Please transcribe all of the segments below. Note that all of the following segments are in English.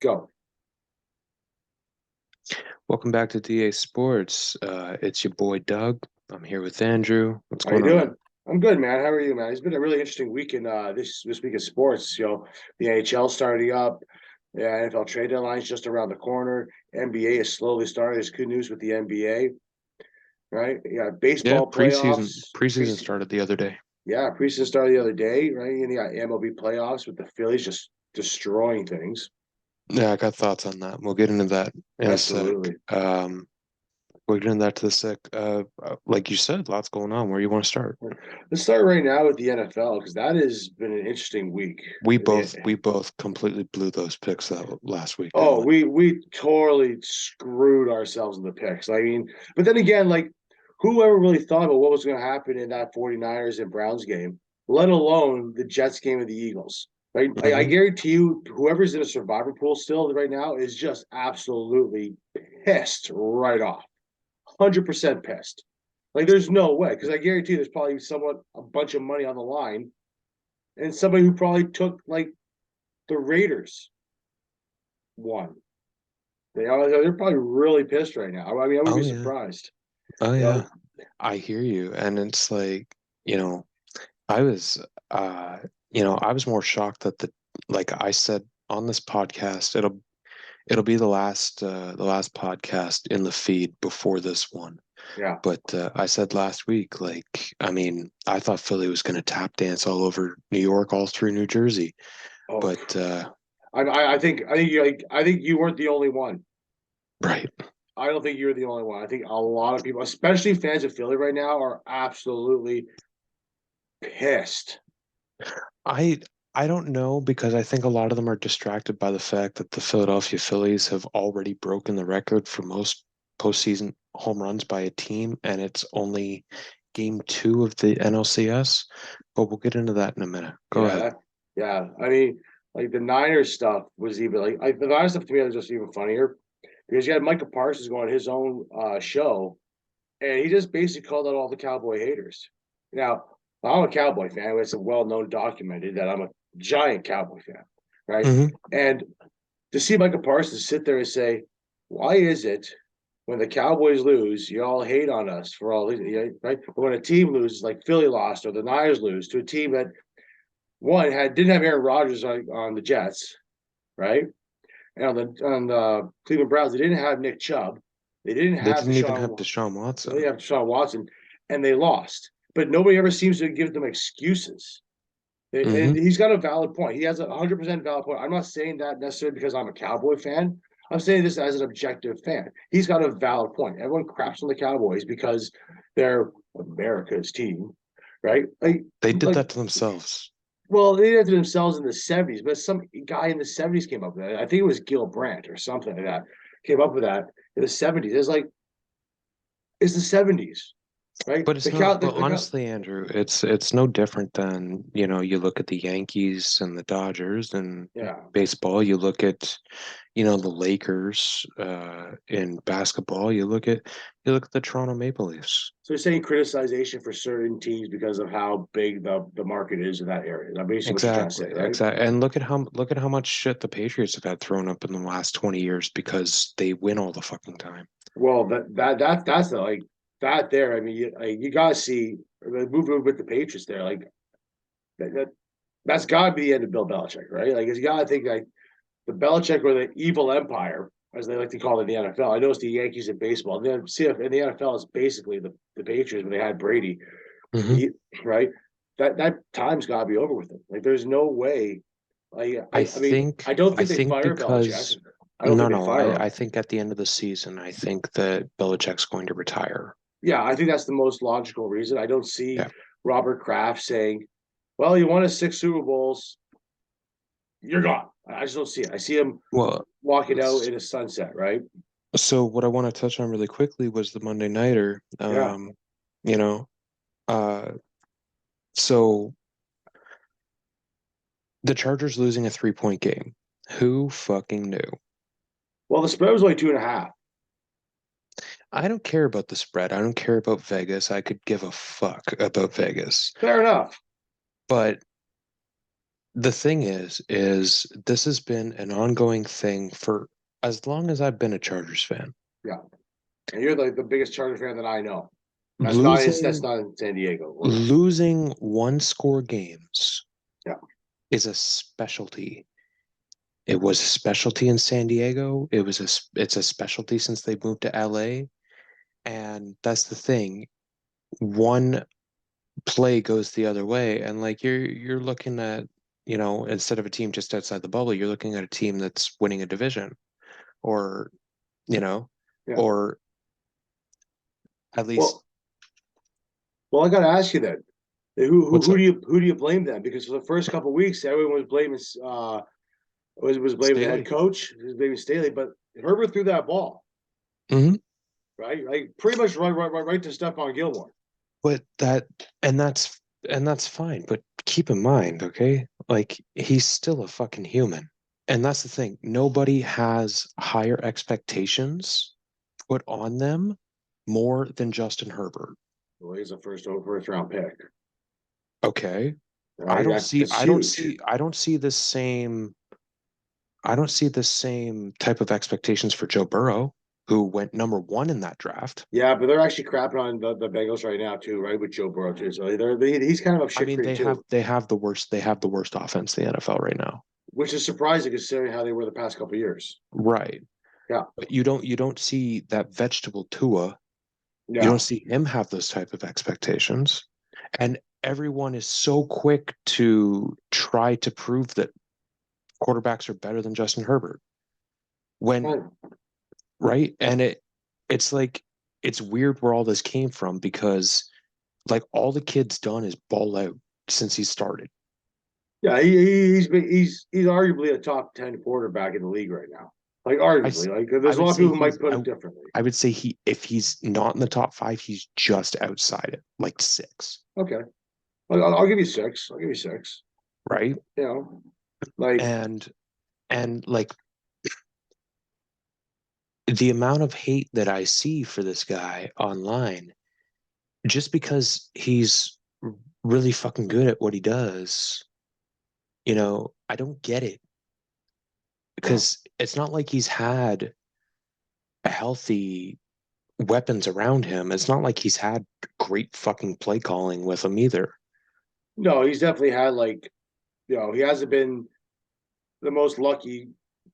Go. Welcome back to DA Sports. It's your boy Doug. I'm here with Andrew. What's How you going on, doing? man? I'm good, man. How are you, man? It's been a really interesting week in this week of sports. The NHL starting up. The NFL trade deadline's just around the corner. NBA is slowly starting. There's good news with the NBA, right? Yeah, Yeah, baseball playoffs. preseason started the other day. Yeah, preseason started the other day, right? And you got MLB playoffs with the Phillies just destroying things. Yeah, I got thoughts on that. We'll get into that in a sec. Absolutely. We'll get into that to the sec. Like you said, lots going on. Where you want to start? Let's start right now with the NFL because that has been an interesting week. We both completely blew those picks that last week, didn't Oh, we? we totally screwed ourselves in the picks. I mean, but then again, like whoever really thought about what was going to happen in that 49ers and Browns game, let alone the Jets game of the Eagles. Right? I Hmm. guarantee you, whoever's in a survivor pool still right now is just absolutely pissed right off. 100% pissed. Like there's no way. Because I guarantee you there's probably somewhat a bunch of money on the line. And somebody who probably took like the Raiders won. They're probably really pissed right now. I mean, I wouldn't Oh be yeah, surprised. oh You know, yeah. I hear you, and it's like you know. I was, I was more shocked that like I said on this podcast, it'll be the last podcast in the feed before this one. yeah. But I said last week, like, I mean, I thought Philly was going to tap dance all over New York, all through New Jersey. Oh, But I think you weren't the only one. right, I don't think you're the only one. I think a lot of people, especially fans of Philly right now, are absolutely pissed. I I don't know because I think a lot of them are distracted by the fact that the Philadelphia Phillies have already broken the record for most postseason home runs by a team, and it's only game two of the NLCS. But we'll get into that in a minute. Go Yeah, ahead. yeah. I mean, like the Niners stuff was even like the Niners stuff to me was just even funnier because you had Micah Parsons going on his own show, and he just basically called out all the Cowboy haters. Now, I'm a Cowboy fan. It's a well-known documented that I'm a giant Cowboy fan, right? Hmm. And to see Micah Parsons sit there and say, "Why is it when the Cowboys lose, you all hate on us for all these, right? But when a team loses, like Philly lost or the Niners lose to a team that one had didn't have Aaron Rodgers on the Jets, right? And on the Cleveland Browns, they didn't have Nick Chubb, they didn't They have didn't even have Deshaun, Deshaun they Watson. have Deshaun Watson, and they lost. But nobody ever seems to give them excuses. And Hmm. he's got a valid point. He has a 100% valid point. I'm not saying that necessarily because I'm a Cowboy fan. I'm saying this as an objective fan. He's got a valid point. Everyone craps on the Cowboys because they're America's team, right? They did Like that to themselves. well, they did it to themselves in the 70s, but some guy in the 70s came up with that. I think it was Gil Brandt or something like that. Came up with that in the 70s. It's the 70s, right? But it's not, but The cow. honestly, Andrew, it's no different than, you look at the Yankees and the Dodgers and Yeah. baseball, you look at, the Lakers in basketball, you look at the Toronto Maple Leafs. So you're saying criticization for certain teams because of how big the market is in that area. That's basically what you're trying to Exactly, say, right? exactly. And look at how much shit the Patriots have had thrown up in the last 20 years because they win all the fucking time. Well, that's the like that there. I mean, you gotta see the movement with the Patriots there. Like that that's got to be the end of Bill Belichick, right? Like, you got to think like the Belichick or the evil empire, as they like to call it in the NFL. I know it's the Yankees in baseball. And then see if in the NFL it's basically the Patriots when they had Brady, Hmm. he, right? That time's got to be over with them. Like, there's no way. I I mean, think I don't I think they think fire Belichick. because I don't no, think they no, fire I him. think at the end of the season, I think that Belichick's going to retire. Yeah, I think that's the most logical reason. I don't see Yeah. Robert Kraft saying, "Well, you won us 6 Super Bowls. You're gone." I just don't see it. I see him Well, walking out s- in a sunset, right? so what I want to touch on really quickly was the Monday Nighter. Yeah. You know, uh, so the Chargers losing a 3-point game. Who fucking knew? Well, the spread was only 2.5. I don't care about the spread. I don't care about Vegas. I could give a fuck about Vegas. Fair enough. But the thing is this has been an ongoing thing for as long as I've been a Chargers fan. Yeah, and you're like the biggest Charger fan that I know. That's Losing not in San Diego. losing one score games Yeah, is a specialty. It was a specialty in San Diego. It's a specialty since they moved to LA. And that's the thing. One play goes the other way, and like you're looking at, instead of a team just outside the bubble, you're looking at a team that's winning a division, or you know, yeah. or at least Well, I got to ask you then. what's up, Who do you blame then? Because for the first couple of weeks, everyone was blaming was blaming the head Staley? coach, was blaming Staley, but Herbert threw that ball Hmm. right, like pretty much right to Stephon Gilmore. But that's fine. But keep in mind, okay, like he's still a fucking human, and that's the thing. Nobody has higher expectations put on them more than Justin Herbert. Well, he's a first round pick. Okay. I Right, don't see that's I don't huge. see I don't see the same I don't see the same type of expectations for Joe Burrow, who went number one in that draft. Yeah, but they're actually crapping on the Bengals right now too, right? With Joe Burrow too, so he's kind of up I shit mean, creek too, they have the worst offense in the NFL right now. which is surprising considering how they were the past couple of years. Right. Yeah, But you don't see that vegetable Tua. You yeah. don't see him have those type of expectations. And everyone is so quick to try to prove that quarterbacks are better than Justin Herbert. When Right. right? And it's like it's weird where all this came from because like all the kid's done is ball out since he started. Yeah, he's arguably a top 10 quarterback in the league right now. Like I arguably, like I there's a would lot of say people who might put it differently. I would say if he's not in the top five, he's just outside it, like six, Okay, I'll give you six. I'll give you six. right? You know, like And like the amount of hate that I see for this guy online, just because he's really fucking good at what he does, I don't get it no, because it's not like he's had a healthy weapons around him. It's not like he's had great fucking play calling with him either. no, he's definitely had like he hasn't been the most lucky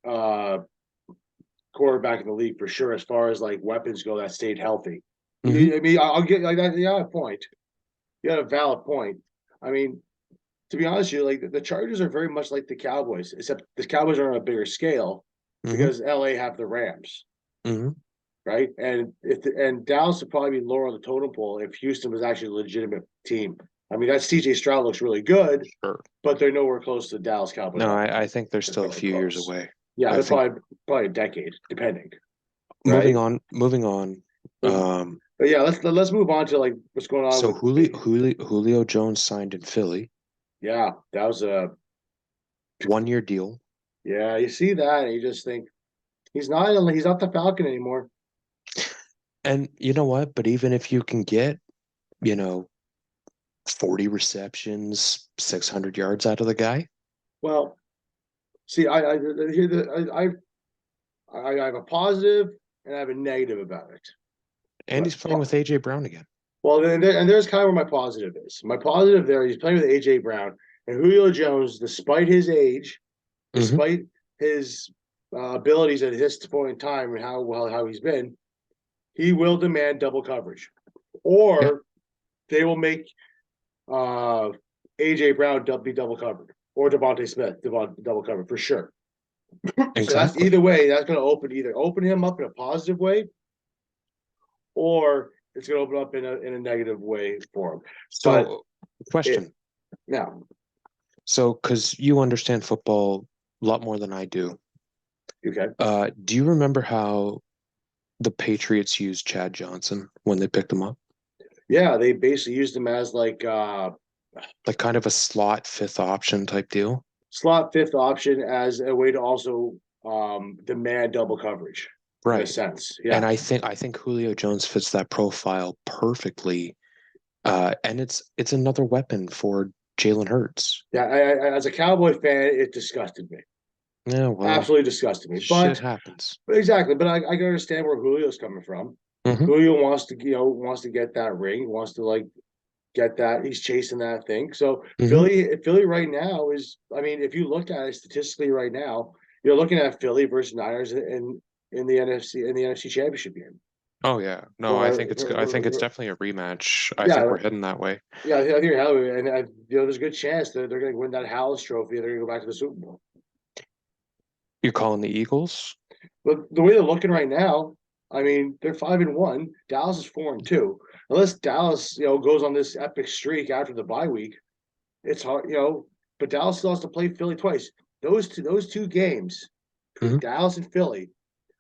uh quarterback in the league for sure as far as like weapons go that stayed healthy. Hmm. I mean, I'll get like that. Yeah, a point. You got a valid point. I mean, to be honest with you, like the Chargers are very much like the Cowboys, except the Cowboys are on a bigger scale Hmm. because LA have the Rams, Hmm. right? And Dallas would probably be lower on the totem pole if Houston was actually a legitimate team. I mean, that CJ Stroud looks really good, Sure. but they're nowhere close to the Dallas Cowboys No, offense. I think they're They're still a nowhere few years close. away. Yeah, I they're think probably a decade, depending, moving right? on, moving on. But, Um, but yeah, let's move on to like what's going on so with the Julio Jones signed in Philly, yeah, that was a 1 year deal. yeah, you see that and you just think he's not the Falcon anymore. And you know what? But even if you can get, you know, 40 receptions, 600 yards out of the guy, Well, see, hear I have a positive and I have a negative about it. and But he's playing with AJ Brown again. well, and there's kind of where my positive is. My positive there, he's playing with AJ Brown and Julio Jones, despite his age, Hmm. despite his abilities at this point in time and how he's been, he will demand double coverage, Yeah, or they will make uh, AJ Brown be double covered, or Devontae Smith double covered for sure. So that's exactly. either way. That's going to open him up in a positive way, or it's going to open up in a negative way for him. But So, it question. now, So, because you understand football a lot more than I do, okay, do you remember how the Patriots used Chad Johnson when they picked him up? yeah, they basically used him as like Like kind of a slot fifth option type deal. slot fifth option as a way to also demand double coverage in a Right. sense. And Yeah, I think Julio Jones fits that profile perfectly. And it's another weapon for Jalen Hurts. Yeah, as a Cowboy fan, it disgusted me. Yeah, well, Absolutely disgusted me. shit But happens. exactly, but I can understand where Julio's coming from. Hmm. Julio wants to get that ring, wants to like get that. He's chasing that thing. So Hmm. Philly right now is, I mean, if you look at it statistically right now, you're looking at Philly versus Niners in the NFC Championship game. Oh yeah, no, I think it's Or definitely a rematch. I think yeah, we're heading that way. yeah, I think you're hell, and there's a good chance that they're going to win that Hallis Trophy and they're going to go back to the Super Bowl. You're calling the Eagles? But the way they're looking right now, I mean, they're 5-1. Dallas is 4-2. Unless Dallas, goes on this epic streak after the bye week, it's hard. But Dallas still has to play Philly twice. Those two games between Hmm. Dallas and Philly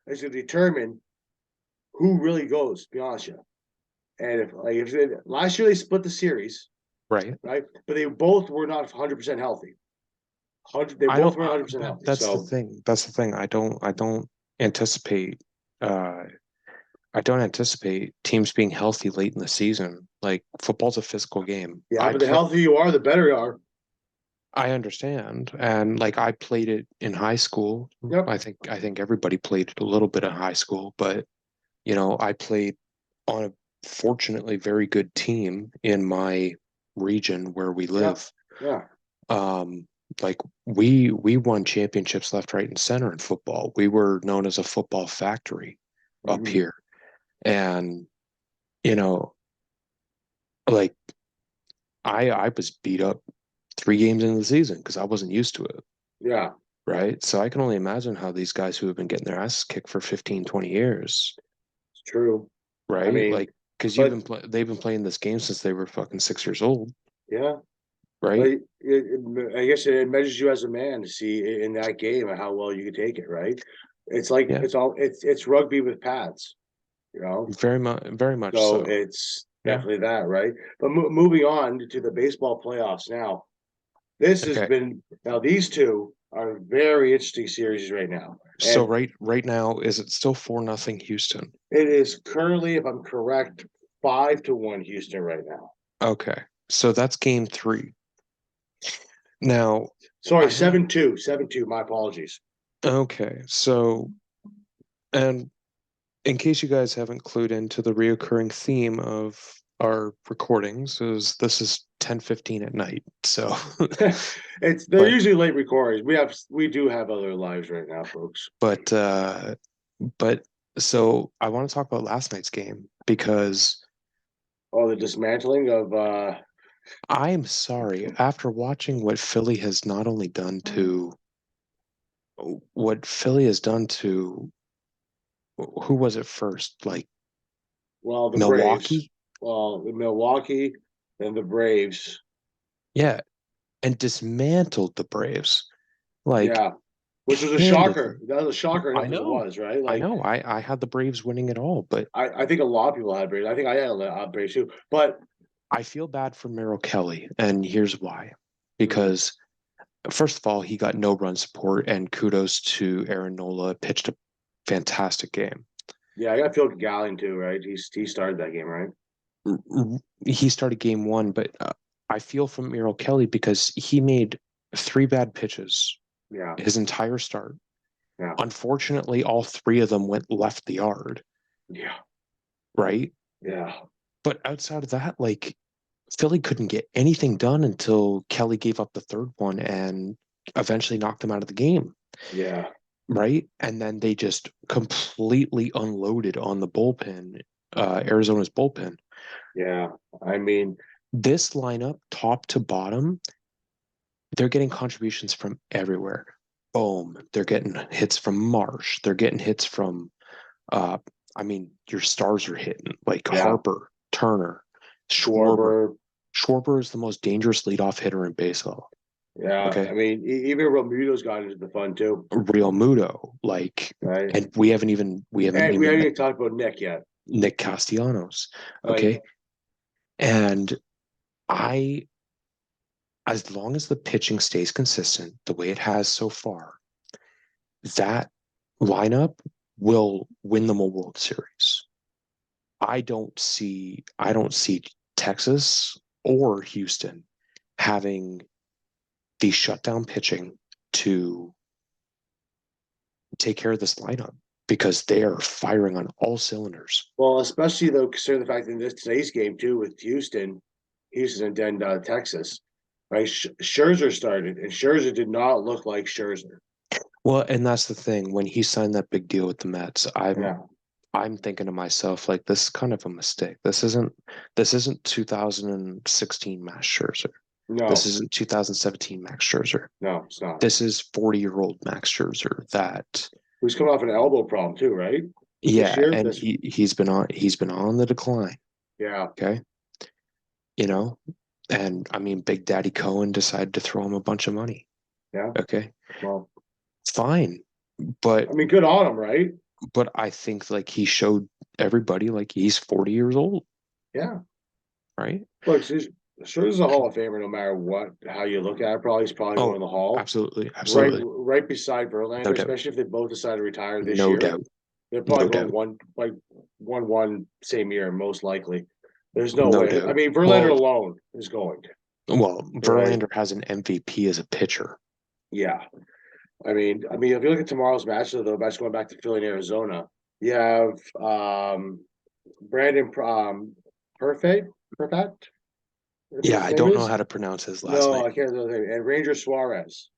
is going to determine who really goes. To be honest with you. And if last year they split the series, Right. right? But they both were not 100% healthy. They I both don't. were 100% healthy. That's the So thing. That's the thing. I don't anticipate. Uh, I don't anticipate teams being healthy late in the season. Like football's a physical game. yeah, but the healthier you are, the better you are. I understand, and like I played it in high school. Yep. I think everybody played it a little bit in high school, but I played on a fortunately very good team in my region where we Yeah. live. Yeah. Um, like we won championships left, right, and center in football. We were known as a football factory up Hmm. here. And, you know, like I was beat up 3 games into the season because I wasn't used to it. Yeah. Right. So I can only imagine how these guys who have been getting their asses kicked for 15, 20 years, It's true. I right? mean, Like, because but they've been playing this game since they were fucking 6 years old, yeah, but right? I guess it measures you as a man to see in that game how well you can take it, right? It's like Yeah, it's rugby with pads, you know. very much So so. it's Yeah. definitely that, right? But moving on to the baseball playoffs now. This has Okay. been now these two are very interesting series right now, So and right now, is it still 4-0 Houston? it is currently, if I'm correct, 5-1 Houston right now. Okay. So that's game three. Now, Sorry, I know. 7-2, 7-2. My apologies. Okay. So, and in case you guys haven't clued into the reoccurring theme of our recordings, is this is 10:15 at night. So, They're but usually late recordings. We do have other lives right now, folks. but but so I want to talk about last night's game because Oh, the dismantling of I am sorry, after watching what Philly has done to who was it first? Like well, the Braves. Milwaukee? Well, the Milwaukee and the Braves. Yeah, and dismantled the Braves. Like Yeah. Which was a shocker. handedly. That was a shocker I enough as it know. was, right? I Like know. I had the Braves winning it all, but I think a lot of people had Braves. I think I had a lot of Braves too. But I feel bad for Merrill Kelly, and here's why. mhm, Because first of all, he got no run support, and kudos to Aaron Nola, pitched a fantastic game. yeah, I got Phil Gallen too, right? He started that game, right? He started game one, but I feel for Merrill Kelly because he made 3 bad pitches Yeah, his entire start. yeah, Unfortunately, all 3 of them went left the yard, yeah, right? yeah, But outside of that, like Philly couldn't get anything done until Kelly gave up the third one and eventually knocked him out of the game, yeah, right? And then they just completely unloaded on the bullpen, Arizona's bullpen. yeah. I mean, This lineup, top to bottom, they're getting contributions from everywhere. Boom. They're getting hits from Marsh. They're getting hits from uh I mean, your stars are hitting like yeah, Harper, Turner, Schwarber. Schwarber. Schwarber is the most dangerous leadoff hitter in baseball. Yeah, I Okay. mean, even Romuto's got into the fun too, Real Muto, like, right? and we haven't And we even haven't met even talked about Nick yet. Nick Castellanos. Like, Okay. And I, as long as the pitching stays consistent the way it has so far, that lineup will win them a World Series. I don't see Texas or Houston having the shutdown pitching to take care of this lineup because they are firing on all cylinders. Well, especially though, considering the fact that in today's game too with Houston and then Texas, right? Scherzer started, and Scherzer did not look like Scherzer. Well, and that's the thing. When he signed that big deal with the Mets, Yeah, I'm thinking to myself, like, this is kind of a mistake. This isn't 2016 Max Scherzer. This no, isn't 2017 Max Scherzer. no, it's not. This is 40-year-old Max Scherzer that Who's coming off an elbow problem too, right? This yeah, year, and he's been on the decline. yeah, Okay. You know, and I mean Big Daddy Cohen decided to throw him a bunch of money. yeah. Okay. Well, Fine. But I mean, good on him, right? I think like he showed everybody like he's 40 years old, Yeah. right? Look, Scherzer's a Hall of Famer, no matter how you look at it. He's probably going Oh, in the Hall, absolutely, right, absolutely. right beside No Verlander. doubt. Especially if they both decide to retire this No year, doubt. they're No probably doubt. going one same year, most likely. There's no No way. I doubt. mean, Verlander alone is going. Well, Right? Verlander has an MVP as a pitcher. Yeah. If you look at tomorrow's match, though, that's going back to Philly and Arizona. You have Brandon Perfect. That's what Yeah, his I name don't know is. how to pronounce his last No, name. I can't remember the name. And Ranger Suarez.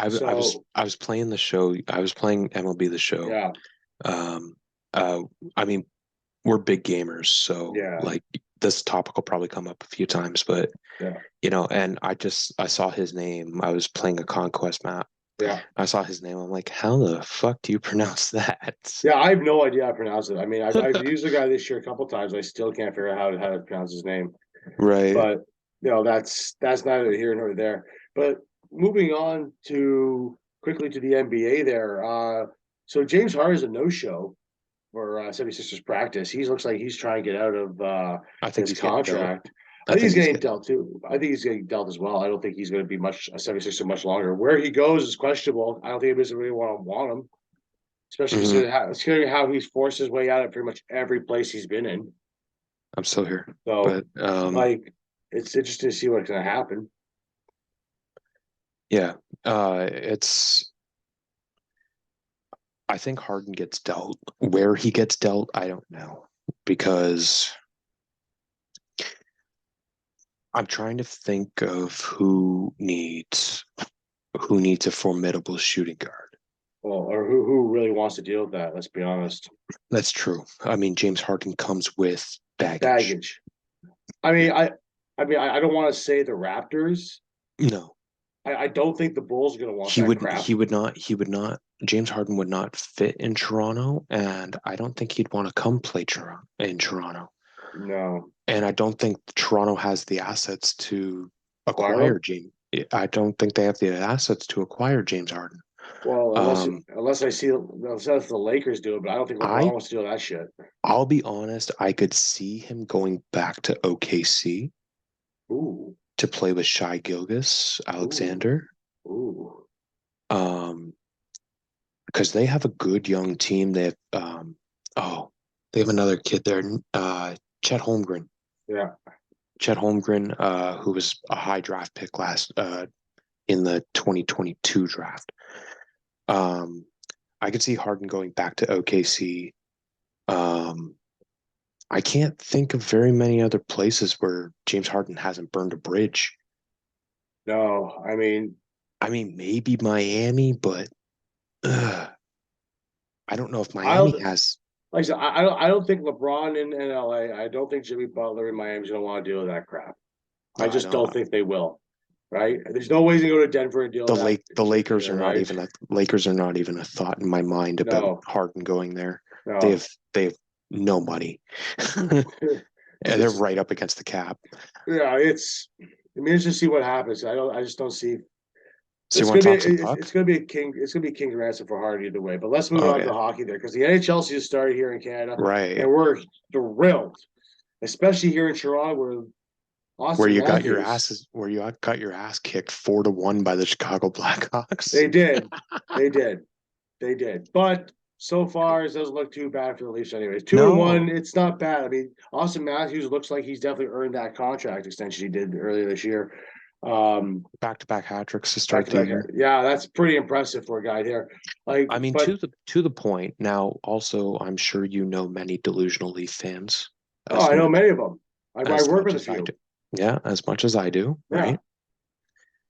So I was playing the show. I was playing MLB the show. yeah, Um, I mean, we're big gamers, so yeah, like this topic will probably come up a few times, but yeah, and I saw his name. I was playing a conquest map. yeah, I saw his name. I'm like, how the fuck do you pronounce that? yeah. I have no idea how to pronounce it. I mean, I've used the guy this year a couple times. I still can't figure out how to pronounce his name. Right. But that's neither here nor there. But moving on to quickly to the NBA there. So James Harden is a no-show for 76ers practice. He looks like he's trying to get out of I think his he's getting dealt. contract. I I think think he's he's getting getting. dealt too. I think he's getting dealt as well. I don't think he's going to be much a 76er much longer. Where he goes is questionable. I don't think anybody's really want him, especially Mhm. considering how he's forced his way out of pretty much every place he's been in. I'm still here, So, but like, it's interesting to see what's going to happen. yeah, it's. I think Harden gets dealt. Where he gets dealt, I don't know because I'm trying to think of who needs a formidable shooting guard. Well, or who really wants to deal with that? Let's be honest. That's true. I mean, James Harden comes with baggage. Baggage. I mean, Yeah. I don't want to say the Raptors. No, I don't think the Bulls are going to want he that would. crap. He would not. James Harden would not fit in Toronto, and I don't think he'd want to come play in Toronto. No, And I don't think Toronto has the assets to acquire acquire them. James. I don't think they have the assets to acquire James Harden. Well, Um, unless the Lakers do it, but I don't think LeBron I wants to do that shit. I'll be honest, I could see him going back to OKC Ooh, to play with Shai ooh, Alexander. ooh. Um, because they have a good young team. They have they have another kid there, Chet Holmgren. Yeah, Chet Holmgren, who was a high draft pick last in the 2022 draft. I could see Harden going back to OKC. I can't think of very many other places where James Harden hasn't burned a bridge. no, I mean, maybe Miami, but I don't know if I'll Miami has. like I said, I don't think LeBron in LA. I don't think Jimmy Butler in Miami's going to want to deal with that crap. I I just know don't think they will. Right? There's no way to go to Denver and deal with that the shit Lakers either. are not Right? even a thought in my mind about No, Harden going there. They no. have they have no money, and they're It's right up against the cap. yeah. I mean, let's just see what happens. I just don't see. So you want to talk some It's puck? gonna be a king. It's gonna be king's ransom for Harden either way. But let's move on Okay, to hockey there because the NHL season started here in Canada, right. and we're thrilled, especially here in Toronto, where Where Austin you got Matthews. your ass kicked 4-1 by the Chicago Blackhawks. They did, they did, they did. But so far, it doesn't look too bad for the Leafs, anyways. 2-1, No, it's not bad. I mean, Austin Matthews looks like he's definitely earned that contract extension he did earlier this year. Back-to-back hat tricks to Back start to the back. year. Yeah, that's pretty impressive for a guy here. Like, I mean, but to the point. Now, also, I'm sure you know many delusional Leaf fans, oh, I know many of them. I as work much with a as I few. do. Yeah, as much as I do, Yeah,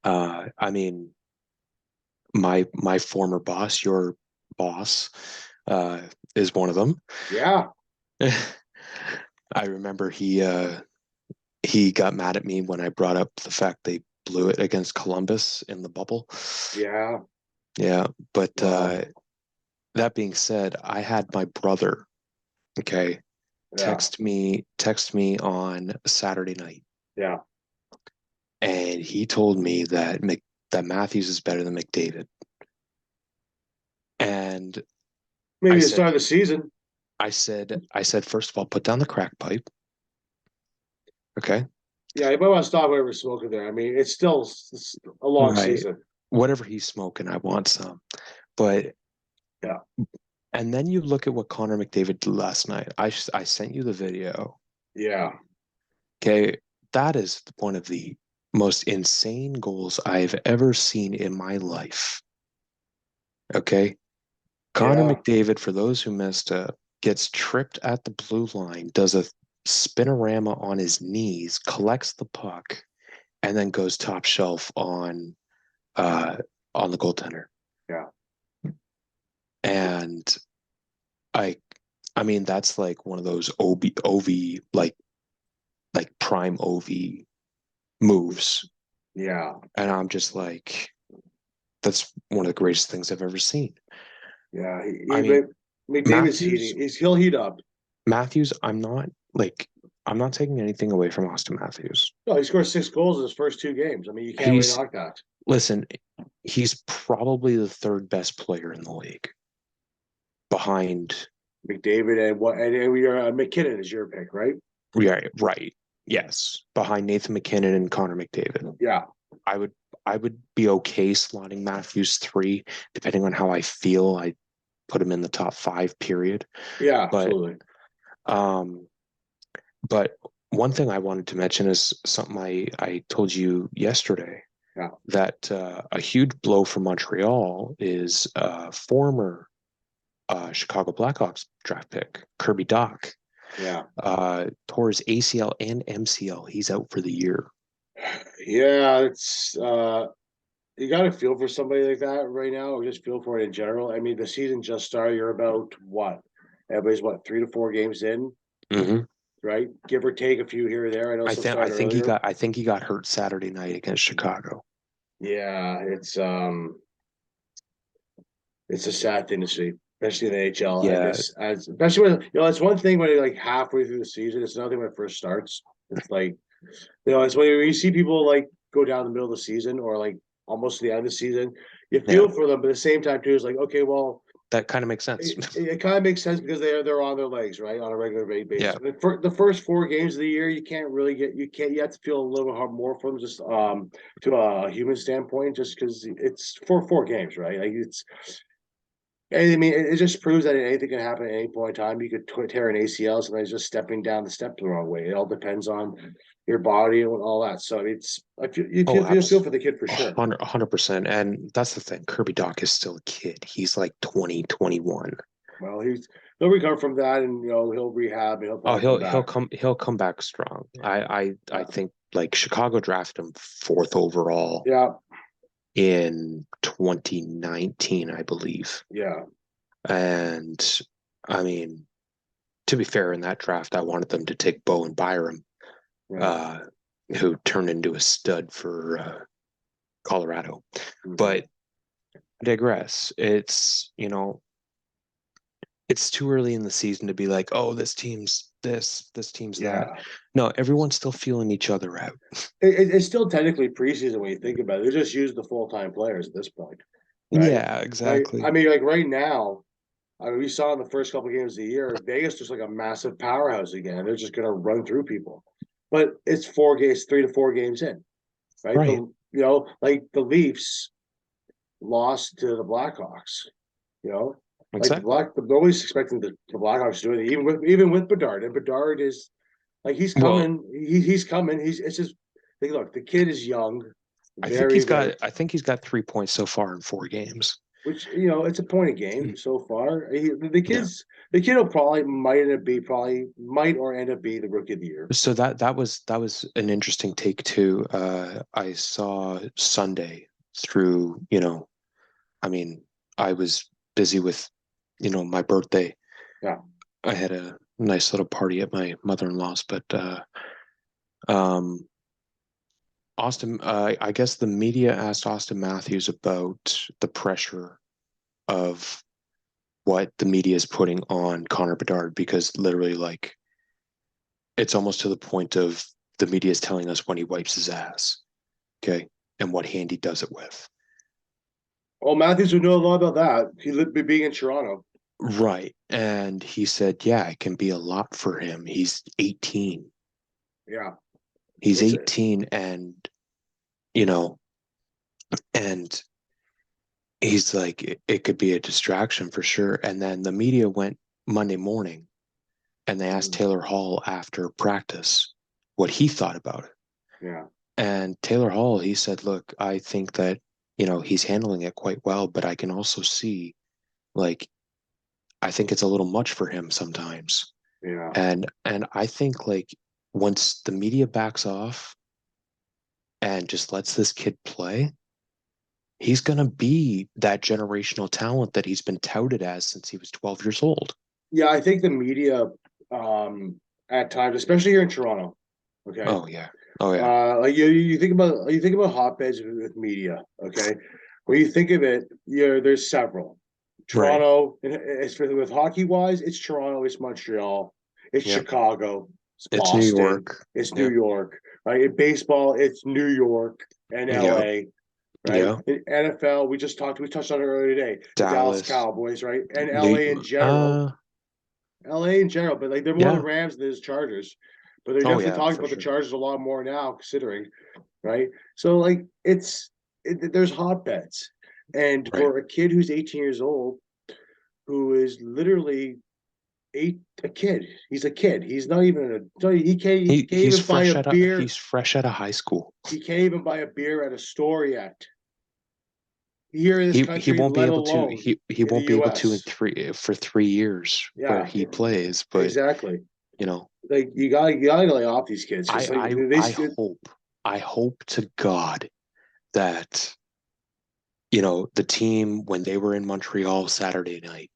right? I mean, my former boss, your boss, uh, is one of them. yeah, I remember he got mad at me when I brought up the fact they blew it against Columbus in the bubble. yeah. Yeah, but Well, that being said, I had my brother, okay, yeah, text me on Saturday night, yeah. and he told me that Mathews is better than McDavid. And I Maybe the said start of the season. I said, first of all, put down the crack pipe. Okay. Yeah, you might want to stop whatever smoking there. I mean, it's a long Right. season. Whatever he's smoking, I want some. But Yeah, and then you look at what Connor McDavid did last night. I sent you the video. yeah, Okay. That is one of the most insane goals I've ever seen in my life. Okay. Connor yeah, McDavid, for those who missed gets tripped at the blue line, does a spinorama on his knees, collects the puck, and then goes top shelf uh on the goaltender. yeah. And I I mean that's like one of those OV like prime OV moves. Yeah, And I'm just like, that's one of the greatest things I've ever seen. yeah. I mean, McDavid's Matthews, heating. He'll heat up. Matthews, I'm not taking anything away from Austin Matthews. No, he scored 6 goals in his first 2 games. I mean, you can't really He's knock that. listen, he's probably the third best player in the league behind. McDavid and we are McKinnon is your pick, right? Right, right. Yes, behind Nathan McKinnon and Connor McDavid. Yeah, I would I would be okay slotting Matthews three, depending on how I feel. I put him in the top five, period. yeah, But absolutely. um, but one thing I wanted to mention is something I told you yesterday, Yeah, that a huge blow for Montreal is former Chicago Blackhawks draft pick Kirby Doc. yeah, Tore his ACL and MCL. He's out for the year. yeah. It's you got to feel for somebody like that right now, or just feel for it in general. I mean, the season just started. You're about what? Everybody's what, 3 to 4 games in, Mm-hmm. right? Give or take a few here or there. I know some started earlier. I think he got hurt Saturday night against Chicago. Yeah, it's a sad thing to see, especially in the NHL. At Yeah, this, as especially when it's one thing when you're like halfway through the season. It's another thing when it first starts. It's like it's when you see people like go down the middle of the season or like almost to the end of the season. You yeah, feel for them, but at the same time too, it's like okay, well, that kind of makes sense. it kind of makes sense because they're on their legs, right, on a regular basis. Yeah, But for the first 4 games of the year, you have to feel a little bit more for them, just to a human standpoint, just because it's for 4 games, right? Like it's. I mean, it just proves that anything can happen at any point in time. You could tear an ACL, somebody's just stepping down the step the wrong way. It all depends on your body and all that. So it's I feel oh, you feel abs for the kid for sure. 100%. And that's the thing. Kirby Doc is still a kid. He's like 20, 21. Well, he'll recover from that, and he'll rehab, and he'll Oh, probably come back. he'll come back strong. I Yeah, think like Chicago drafted him fourth overall yeah, in 2019, I believe. yeah, And I mean, to be fair, in that draft, I wanted them to take Bo and Byram, yeah. uh, who turned into a stud for Colorado. Mhm. But I digress. It's too early in the season to be like, oh, this team's this team's that. Yeah. No, everyone's still feeling each other out. It's still technically preseason when you think about it. They just use the full time players at this point, right? Yeah, Like I exactly. mean, like right now, I mean, we saw in the first couple of games of the year, Vegas just like a massive powerhouse again. They're just going to run through people. But it's 4 games, 3 to 4 games in, right? Right. Like the Leafs lost to the Blackhawks. You know, like Exactly. nobody's expecting the Blackhawks to do it, even with Bedard. And Bedard is like he's Well, coming. He's coming. It's just like look, the kid is young. Very, very. I think he's got 3 points so far in 4 games. Which it's a point a game so far. Yeah. The kid will probably might or end up being the rookie of the year. So that was an interesting take too. I saw Sunday through, I mean, I was busy with, my birthday. Yeah. I had a nice little party at my mother-in-law's, but um Austin, I guess the media asked Austin Mathews about the pressure of what the media is putting on Connor Bedard because literally, like, it's almost to the point of the media is telling us when he wipes his ass, okay, and what hand he does it with. Well, Matthews would know a lot about that. He lived being in Toronto. Right. And he said, yeah, it can be a lot for him. He's 18. Yeah. He's It's 18 you know, and he's like, it could be a distraction for sure. And then the media went Monday morning and they asked Taylor Hall after practice what he thought about it. Yeah. And Taylor Hall, he said, look, I think that, he's handling it quite well, but I can also see, like, I think it's a little much for him sometimes. Yeah. And I think, like, once the media backs off and just lets this kid play, he's going to be that generational talent that he's been touted as since he was 12 years old. Yeah, I think the media at times, especially here in Toronto, okay. Oh yeah. Oh yeah. Like you think about hotbeds with media, okay. When you think of it, there's several. Right. Toronto, with hockey wise, it's Toronto, it's Montreal, it's Yep. Chicago, it's It's New Boston, York. it's New Yep. York, right? In baseball, it's New York and Yep. LA, right? Yeah. In NFL, we touched on it earlier today, the Dallas Dallas. Cowboys, right? And New LA in general. But like they're more the yeah. Rams than the Chargers. But they're Oh definitely yeah, talking for about the sure. Chargers a lot more now, considering, right? So like there's hotbeds. And Right. for a kid who's 18 years old, who is literally a kid. He's a kid. He's not even he can't He's even buy a fresh beer. he's fresh out of high school. He can't even buy a beer at a store yet. Here in this He country, won't be let able to alone he in the won't be able to in US. 3 years where Yeah, he plays, but exactly. you know, Like you gotta lay off these kids because like I hope to God that the team when they were in Montreal Saturday night,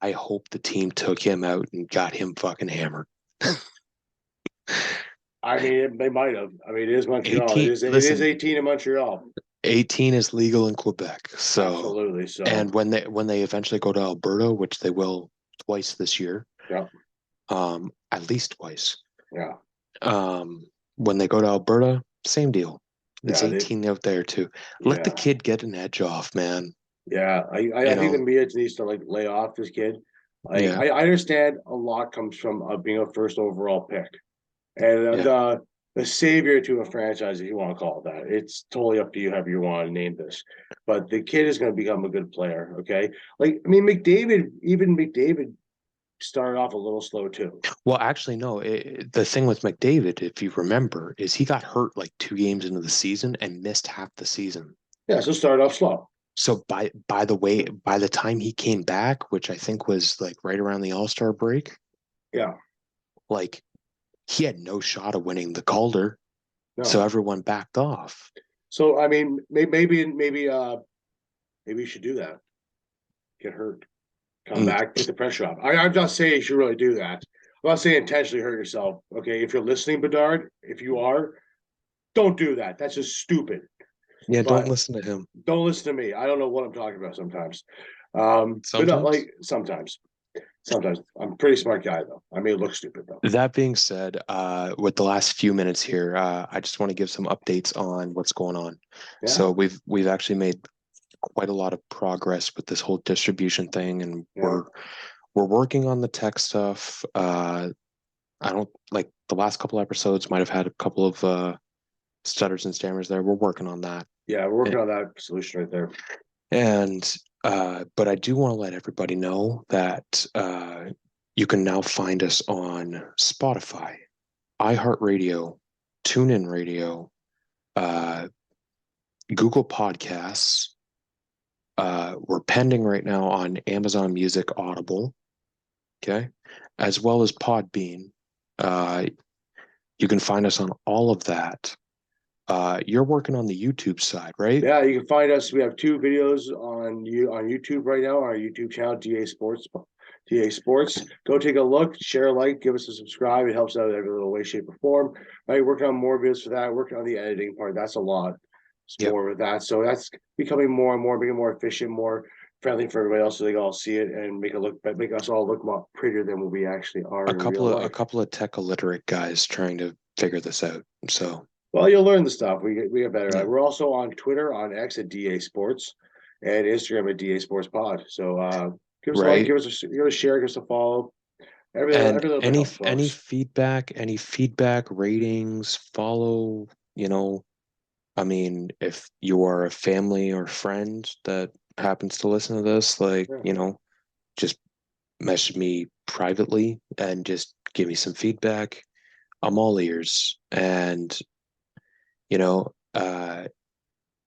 I hope the team took him out and got him fucking hammered. I mean they might have. I mean it is Montreal. 18, It is listen, 18 in Montreal. 18 is legal in Quebec. So, Absolutely. So and when they eventually go to Alberta, which they will twice this year, yeah, at least twice. yeah, When they go to Alberta, same deal. It's yeah. 18 out there too. Let the Yeah. kid get an edge off, man. Yeah, You I think the know, media needs to like lay off this kid. Like yeah, I understand a lot comes from being a first overall pick and yeah. the savior to a franchise, if you want to call it that. It's totally up to you however you want to name this. But the kid is going to become a good player. Okay, like I mean McDavid started off a little slow too. Well, actually, no. The thing with McDavid, if you remember, is he got hurt like 2 games into the season and missed half the season. Yeah, so started off slow. So by the way, by the time he came back, which I think was like right around the All-Star break, Yeah, like he had no shot of winning the Calder. So no. everyone backed off. So I mean, maybe you should do that. Get hurt. Come Mm, back, take the pressure off. I'm not saying you should really do that. I'm not saying intentionally hurt yourself. Okay, if you're listening, Bedard, if you are, don't do that. That's just stupid. yeah, don't But listen to him. don't listen to me. I don't know what I'm talking about sometimes. But not Sometimes. like sometimes. Sometimes I'm a pretty smart guy though. I may look stupid though. That being said, with the last few minutes here, I just want to give some updates on what's going on. Yeah, So we've actually made quite a lot of progress with this whole distribution thing, and yeah, we're working on the tech stuff. I don't like the last couple episodes might have had a couple of stutters and stammers there. We're working on that. yeah. We're working on that solution right there. And but I do want to let everybody know that you can now find us on Spotify, iHeartRadio, TuneIn Radio, uh, Google Podcasts. We're pending right now on Amazon Music, Audible, okay, as well as Podbean. Uh, you can find us on all of that. You're working on the YouTube side, right? Yeah, you can find us. We have 2 videos on YouTube right now, on our YouTube channel, DA Sports. DA Sports. Go take a look, share, like, give us a subscribe. It helps out in every little way, shape, or form. Right, working on more videos for that. Working on the editing part. That's a lot. It's Yep. more with that. So that's becoming more and more, becoming more efficient, more friendly for everybody else, so they can all see it and make us all look more prettier than what we actually are A in real couple of a life. couple of tech illiterate guys trying to figure this out. So Well, you'll learn the stuff. We get better. yeah, We're also on Twitter, on X at DA Sports, and Instagram at DA Sports Pod. So give us a like, right. give us a share, give us a follow. And Every little bit helps, folks. any feedback, ratings, follow, I mean, if you are a family or friend that happens to listen to this, like, Yeah. just message me privately and just give me some feedback. I'm all ears. And, you know,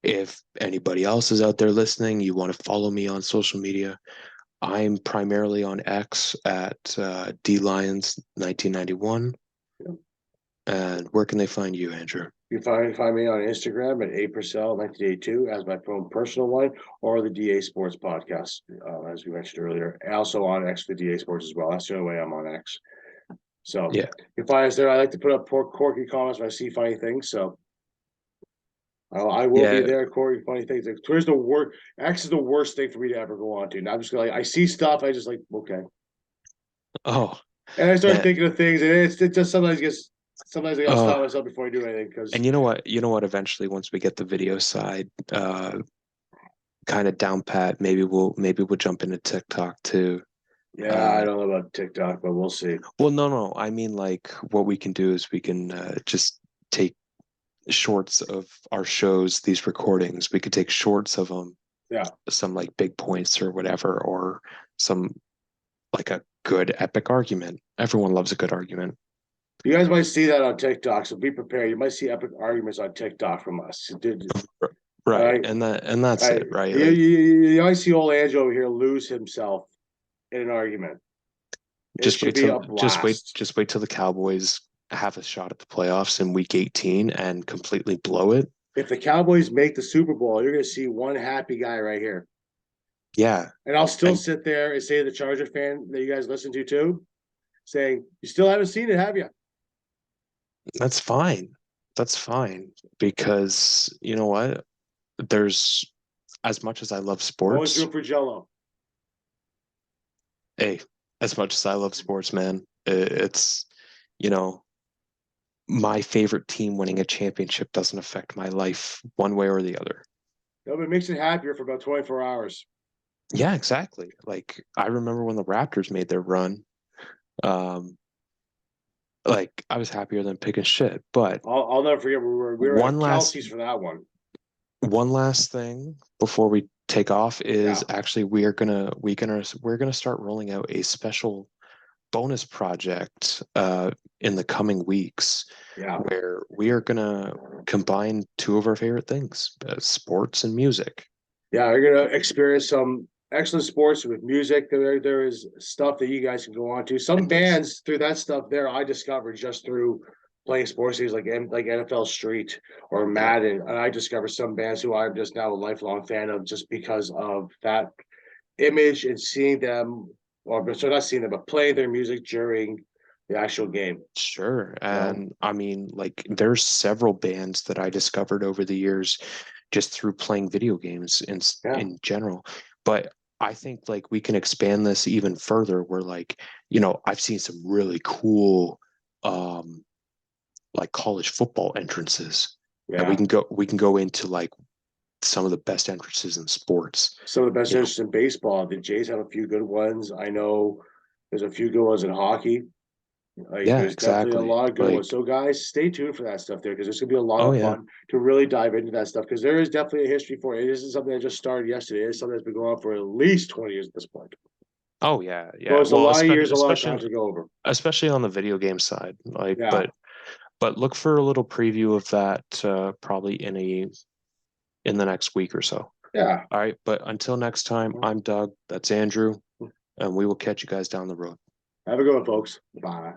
if anybody else is out there listening, you want to follow me on social media, I'm primarily on X at DLions1991. Yeah. And where can they find you, Andrew? You can find me on Instagram at apurcell1982 as my own personal one, or the DA Sports Podcast, as we mentioned earlier. And also on X for DA Sports as well. That's the only way I'm on X. So Yeah. you can find us there. I like to put up quirky comments when I see funny things. So I will be Yeah. there, Corey. Funny things. Like, Twitter's the worst. X is the worst thing for me to ever go on to. And I'm just gonna, like, I see stuff. I just like, okay, Oh, and I start man. thinking of things, and it just sometimes I gotta stop Oh, myself before I do anything because and you know what? You know what? Eventually, once we get the video side, kind of down pat, maybe we'll jump into TikTok too. yeah, I Uh, don't know about TikTok, but we'll see. well, no. I mean, like, what we can do is we can just take shorts of our shows, these recordings. We could take shorts of them, Yeah, some like big points or whatever, or some like a good epic argument. Everyone loves a good argument. you guys might see that on TikTok, so be prepared. You might see epic arguments on TikTok from us. All Right. right, And that's all right. it, right? Like You might see old Angelo over here lose himself in an argument. It just should wait be till a blast. just wait till the Cowboys have a shot at the playoffs in week 18 and completely blow it. If the Cowboys make the Super Bowl, you're going to see one happy guy right here. Yeah. And I'll still And sit there and say to the Charger fan that you guys listen to too, saying, you still haven't seen it, have you? that's fine. That's fine because you know what? There's as much as I love Always sports, room for Jello. hey, as much as I love sports, man, it's you know, my favorite team winning a championship doesn't affect my life one way or the other. No, but it makes it happier for about 24 hours. Yeah, exactly. Like I remember when the Raptors made their run. Um, like I was happier than picking shit. But I'll never forget we were one at last Kelsey's for that one. one last thing before we take off Yeah, is actually we're gonna start rolling out a special bonus project in the coming weeks yeah. where we are gonna combine two of our favorite things, sports and music. Yeah, you're gonna experience some excellent sports with music. There is stuff that you guys can go on to. Some And yes, bands through that stuff there I discovered just through playing sports games like NFL Street or yep, Madden, and I discovered some bands who I'm just now a lifelong fan of just because of that image and seeing them, or so not seeing them, but playing their music during the actual game. sure. You know, And I mean, like, there's several bands that I discovered over the years just through playing video games yeah, in general. But I think like we can expand this even further where like, I've seen some really cool um like college football entrances. And yeah. we can go into like some of the best entrances in sports. Some of the best You know, interests in baseball. The Jays have a few good ones. I know there's a few good ones in hockey. Like yeah, there's definitely a exactly. lot of good ones. Like, So guys, stay tuned for that stuff there because there's gonna be a lot oh of yeah. fun to really dive into that stuff because there is definitely a history for it. It isn't something that just started yesterday. It's something that's been going on for at least 20 years at this point. Oh yeah, So yeah. it's a Well, lot of years, a lot of time to go over. especially on the video game side. Like, Yeah. but look for a little preview of that probably in in the next week or so. Yeah. All right. But until next time, I'm Doug. That's Andrew. And we will catch you guys down the road. Have a good one, folks. Bye.